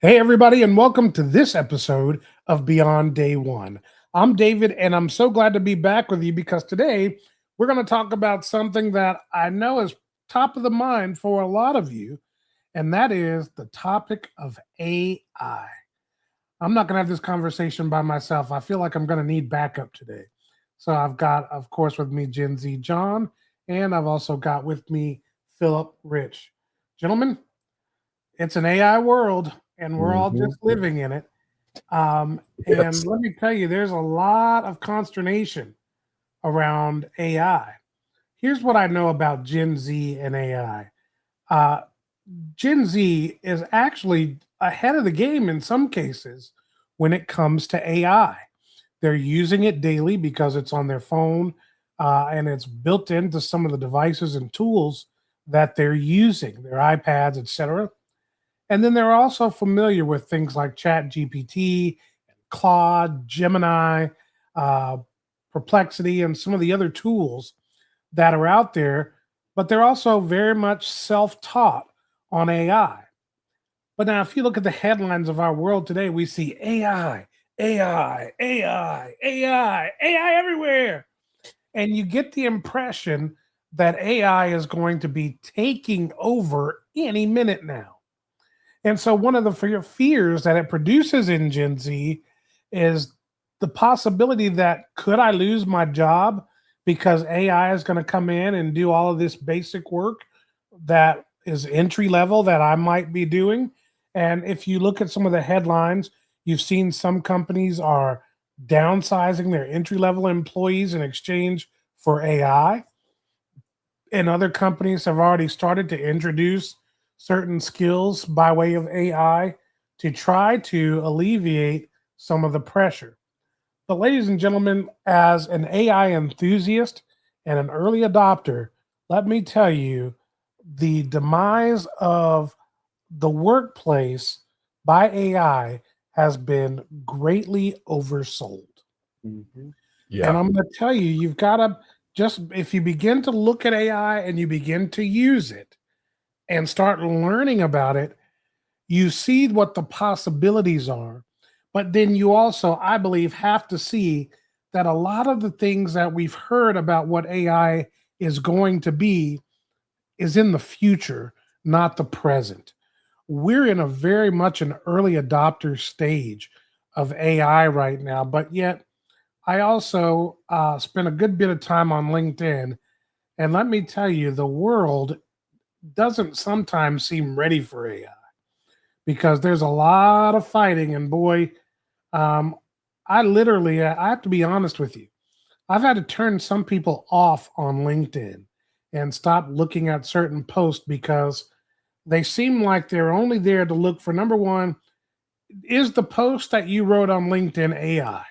Hey, everybody, and welcome to this episode of Beyond Day One. I'm David, and I'm so glad to be back with you because today we're going to talk about something that I know is top of the mind for a lot of you, and that is the topic of AI. I'm not going to have this conversation by myself. I feel like I'm going to need backup today. So I've got, of course, with me Gen Z John, and I've also got with me Philip Rich. Gentlemen, it's an AI world, and we're all hmm just living in it. And Yes. let me tell you, there's a lot of consternation around AI. Here's what I know about Gen Z and AI. Uh, Gen Z is actually ahead of the game in some cases when it comes to AI. They're using it daily because it's on their phone and it's built into some of the devices and tools that they're using, their iPads, etc. And then they're also familiar with things like Chat GPT, Claude, Gemini, uh, Perplexity, and some of the other tools that are out there. But they're also very much self taught on AI. But now, if you look at the headlines of our world today, we see AI, AI, AI, AI, AI everywhere. And you get the impression that AI is going to be taking over any minute now. And so one of the fears that it produces in Gen Z is the possibility that could I lose my job because AI is going to come in and do all of this basic work that is entry level that I might be doing. And if you look at some of the headlines, you've seen some companies are downsizing their entry level employees in exchange for AI, and other companies have already started to introduce certain skills by way of AI to try to alleviate some of the pressure. But, ladies and gentlemen, as an AI enthusiast and an early adopter, let me tell you the demise of the workplace by AI has been greatly oversold. hmm And Yeah. I'm going to tell you, you've got to just, if you begin to look at AI and you begin to use it and start learning about it, you see what the possibilities are. But then you also, I believe, have to see that a lot of the things that we've heard about what AI is going to be is in the future, not the present. We're in a very much an early adopter stage of AI right now, but yet I also spent a good bit of time on LinkedIn. And let me tell you, the world doesn't sometimes seem ready for AI because there's a lot of fighting. And boy, um, I have to be honest with you. I've had to turn some people off on LinkedIn and stop looking at certain posts because they seem like they're only there to look for number one, is the post that you wrote on LinkedIn AI?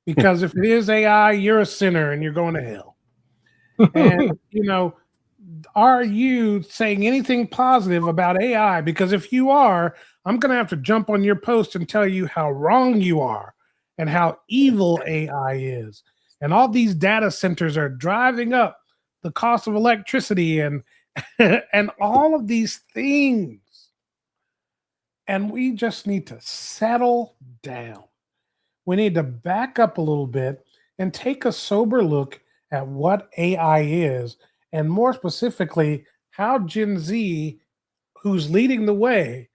Because if it is AI, you're a sinner and you're going to hell. And, you know, are you saying anything positive about AI? Because if you are, I'm going to have to jump on your post and tell you how wrong you are and how evil AI is. And all these data centers are driving up the cost of electricity and and all of these things. And we just need to settle down. We need to back up a little bit and take a sober look at what AI is, and more specifically, how Gen Z, who's leading the way,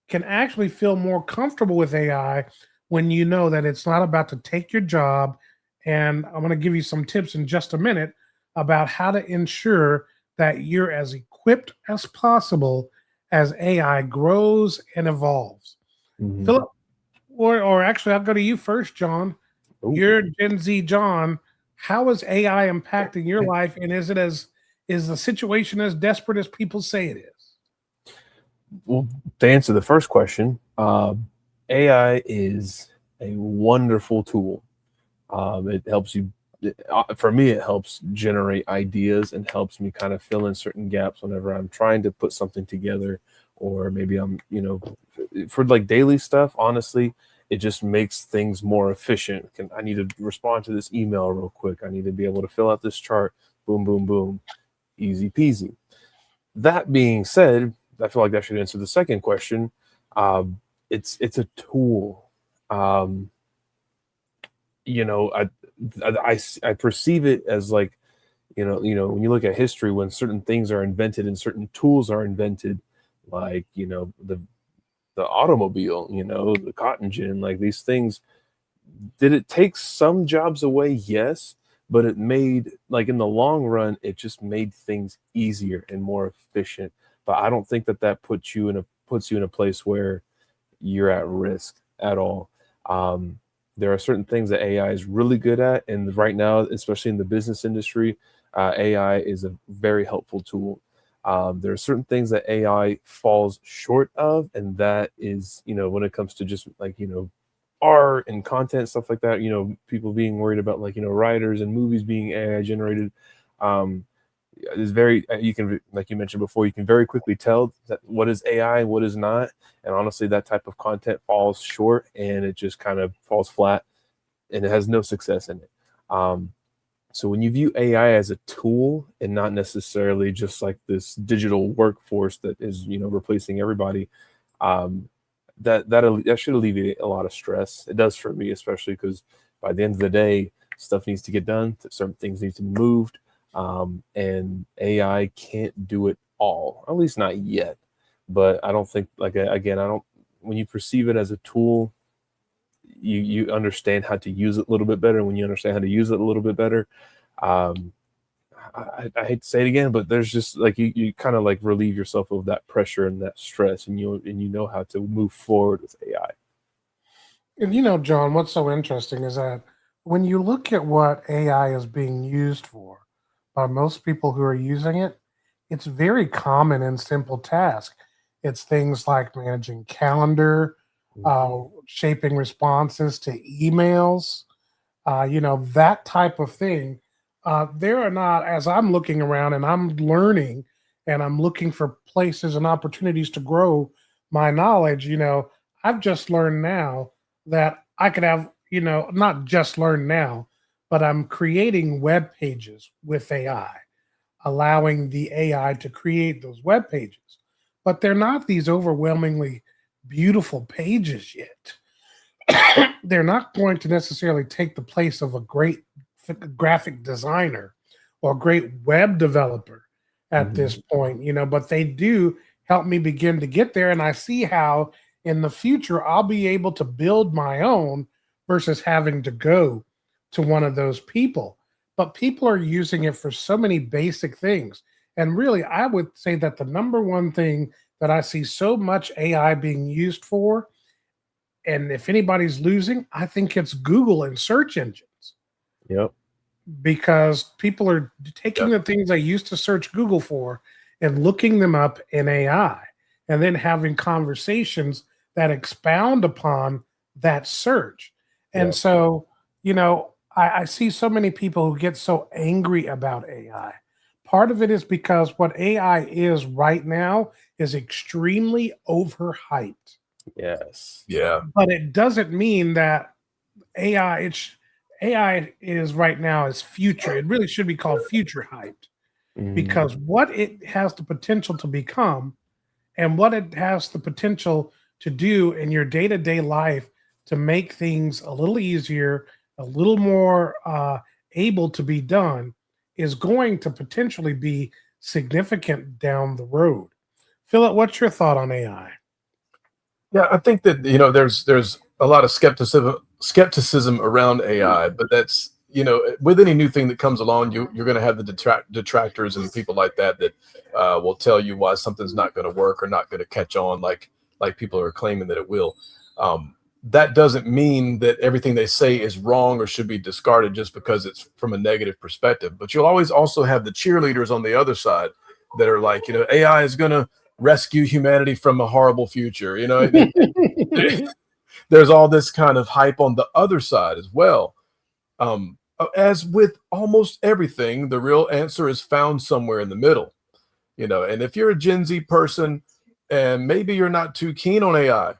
can actually feel more comfortable with AI when you know that it's not about to take your job. And I'm going to give you some tips in just a minute about how to ensure that you're as equipped as possible as AI grows and evolves. hmm Philip, or actually, I'll go to you first, John. Oh, You're Gen Z, John. How is AI impacting your life, and is the situation as desperate as people say it is? well, to answer the first question, AI is a wonderful tool. It helps you. For me, it helps generate ideas and helps me kind of fill in certain gaps whenever I'm trying to put something together, or maybe for like daily stuff. Honestly, it just makes things more efficient. I need to respond to this email real quick. I need to be able to fill out this chart. Boom, boom, boom. Easy peasy. That being said, I feel like that should answer the second question. It's a tool. Um, you know, I perceive it as like, when you look at history, when certain things are invented and certain tools are invented, like, the automobile, the cotton gin, like these things, did it take some jobs away? Yes, but it made, like, in the long run, it just made things easier and more efficient. But I don't think that puts you in a place where you're at risk at all. Um, there are certain things that AI is really good at, and right now, especially in the business industry, AI is a very helpful tool. There are certain things that AI falls short of, and that is, when it comes to just like, art and content, stuff like that, people being worried about, like, writers and movies being AI generated. Um, is very, you can, like you mentioned before, you can very quickly tell that what is AI, what is not. And honestly, that type of content falls short, and it just kind of falls flat, and it has no success in it. Um, so when you view AI as a tool and not necessarily just like this digital workforce that is, replacing everybody, um, that should alleviate a lot of stress. It does for me, especially because by the end of the day, stuff needs to get done. Certain things need to be moved, and AI can't do it all, at least not yet. But I don't think, like, again, I don't. When you perceive it as a tool, you understand how to use it a little bit better. When you understand how to use it a little bit better, um, I hate to say it again, but there's just like, you kind of like relieve yourself of that pressure and that stress, and you know how to move forward with AI. And John, what's so interesting is that when you look at what AI is being used for by most people who are using it, it's very common and simple task. It's things like managing calendar, shaping responses to emails, that type of thing. There are not, as I'm looking around and I'm learning and I'm looking for places and opportunities to grow my knowledge, I've just learned now that I could have, not just learned now, but I'm creating web pages with AI, allowing the AI to create those web pages. But they're not these overwhelmingly beautiful pages yet. They're not going to necessarily take the place of a great graphic designer or great web developer at Mhm. this point, but they do help me begin to get there. And I see how in the future I'll be able to build my own versus having to go to one of those people. But people are using it for so many basic things. And really, I would say that the number one thing that I see so much AI being used for, and if anybody's losing, I think it's Google and search engines, Yep. because people are taking Yeah. the things they used to search Google for and looking them up in AI and then having conversations that expound upon that search. And Yep. so, I see so many people who get so angry about AI. Part of it is because what AI is right now is extremely overhyped, Yes. Yeah. but it doesn't mean that AI it's AI is right now is future. It really should be called future hyped, Mhm. because what it has the potential to become and what it has the potential to do in your day-to-day life to make things a little easier, a little more able to be done, is going to potentially be significant down the road. Philip, what's your thought on AI? Yeah, I think that there's a lot of skepticism around AI, but that's with any new thing that comes along, you're going to have the detractors and people like that will tell you why something's not going to work or not going to catch on like people are claiming that it will. That doesn't mean that everything they say is wrong or should be discarded just because it's from a negative perspective. But you'll always also have the cheerleaders on the other side that are like, AI is going to rescue humanity from a horrible future, there's all this kind of hype on the other side as well. As with almost everything, the real answer is found somewhere in the middle, and if you're a Gen Z person and maybe you're not too keen on AI,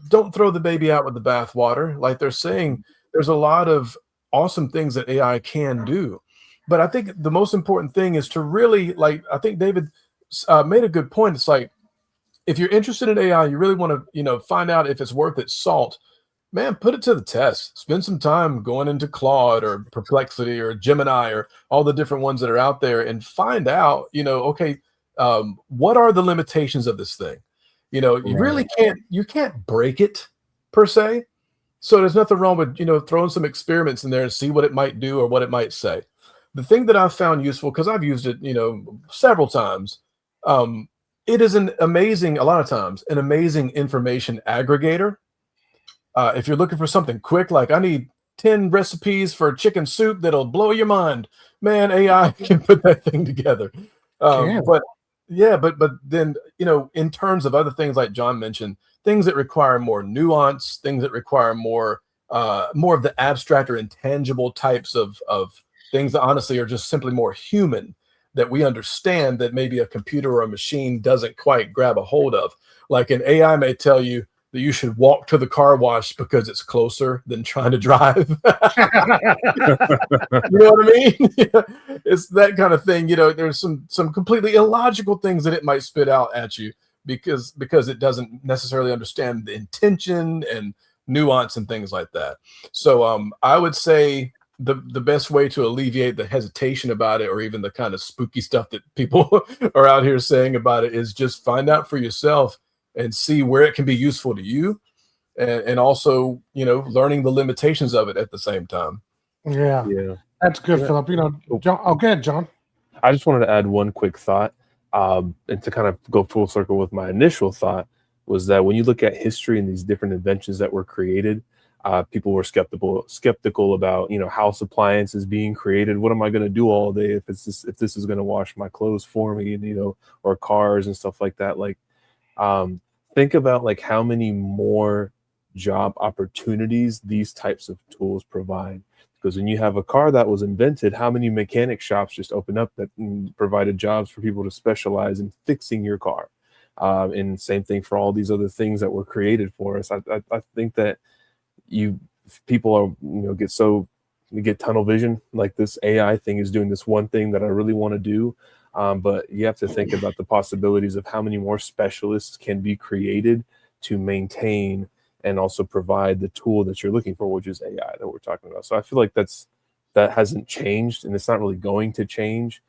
don't throw the baby out with the bathwater. Like they're saying, there's a lot of awesome things that AI can do. But I think the most important thing is to really, like, I think David made a good point. It's like, if you're interested in AI, you really want to, find out if it's worth its salt, man, put it to the test. Spend some time going into Claude or Perplexity or Gemini or all the different ones that are out there and find out, okay, what are the limitations of this thing? You really can't break it per se. So there's nothing wrong with, throwing some experiments in there and see what it might do or what it might say. The thing that I've found useful, because I've used it, several times, it is a lot of times, an amazing information aggregator. If you're looking for something quick, like I need 10 recipes for chicken soup that'll blow your mind, man, AI can put that thing together. But then, in terms of other things like John mentioned, things that require more nuance, things that require more of the abstract or intangible types of things that honestly are just simply more human, that we understand that maybe a computer or a machine doesn't quite grab a hold of. Like an AI may tell you that you should walk to the car wash because it's closer than trying to drive. You know what I mean? It's that kind of thing. There's some completely illogical things that it might spit out at you because it doesn't necessarily understand the intention and nuance and things like that. So I would say the best way to alleviate the hesitation about it, or even the kind of spooky stuff that people are out here saying about it, is just find out for yourself and see where it can be useful to you, and also, learning the limitations of it at the same time. Yeah. That's good, Philip. John, go ahead, John. I just wanted to add one quick thought, and to kind of go full circle with my initial thought, was that when you look at history and these different inventions that were created, people were skeptical about, house appliances being created. What am I going to do all day if this is going to wash my clothes for me, and or cars and stuff like that. Like, think about like how many more job opportunities these types of tools provide. Because when you have a car that was invented, how many mechanic shops just opened up that provided jobs for people to specialize in fixing your car? And same thing for all these other things that were created for us. I think that people are, get tunnel vision. Like, this AI thing is doing this one thing that I really want to do. But you have to think about the possibilities of how many more specialists can be created to maintain and also provide the tool that you're looking for, which is AI that we're talking about. So I feel like that hasn't changed, and it's not really going to change.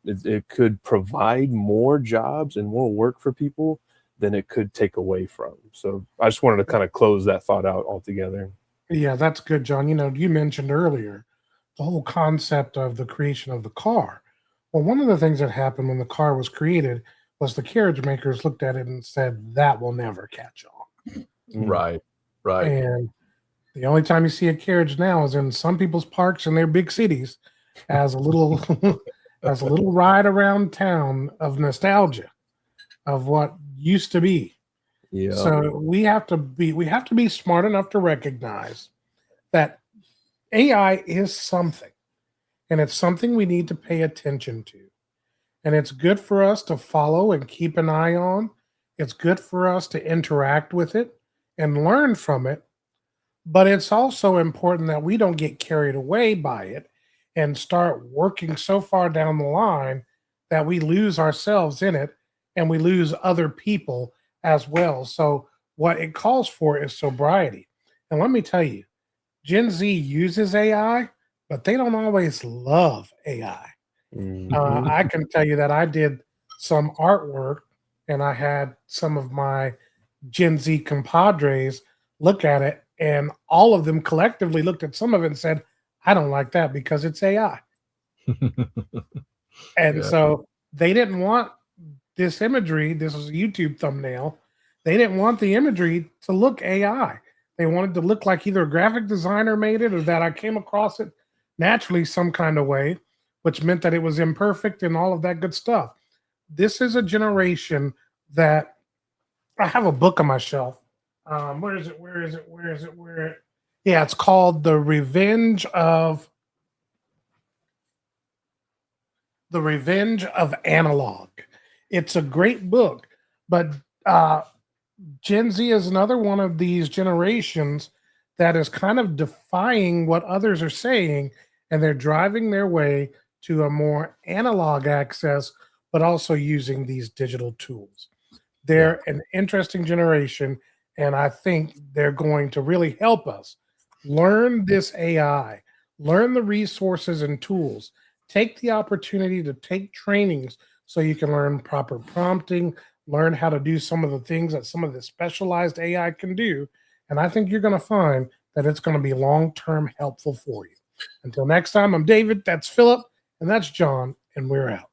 It could provide more jobs and more work for people than it could take away from. So I just wanted to kind of close that thought out altogether. Yeah, that's good, John. You mentioned earlier the whole concept of the creation of the car. Well, one of the things that happened when the car was created was the carriage makers looked at it and said, that will never catch on. Right. And the only time you see a carriage now is in some people's parks in their big cities as a little ride around town of nostalgia of what used to be. Yeah. So we have to be smart enough to recognize that AI is something, and it's something we need to pay attention to. And it's good for us to follow and keep an eye on. It's good for us to interact with it and learn from it. But it's also important that we don't get carried away by it and start working so far down the line that we lose ourselves in it and we lose other people as well. So what it calls for is sobriety. And let me tell you, Gen Z uses AI, but they don't always love AI. I can tell you that I did some artwork, and I had some of my Gen Z compadres look at it, and all of them collectively looked at some of it and said, I don't like that because it's AI. And so they didn't want this imagery. This was a YouTube thumbnail. They didn't want the imagery to look AI. They wanted to look like either a graphic designer made it or that I came across it naturally some kind of way, which meant that it was imperfect and all of that good stuff. This is a generation that I have a book on my shelf. Where is it? Yeah, it's called The Revenge of Analog. It's a great book, but Gen Z is another one of these generations that is kind of defying what others are saying, and they're driving their way to a more analog access, but also using these digital tools. They're an interesting generation, and I think they're going to really help us learn this AI, learn the resources and tools, take the opportunity to take trainings so you can learn proper prompting, learn how to do some of the things that some of the specialized AI can do. And I think you're going to find that it's going to be long-term helpful for you. Until next time, I'm David, that's Philip, and that's John, and we're out.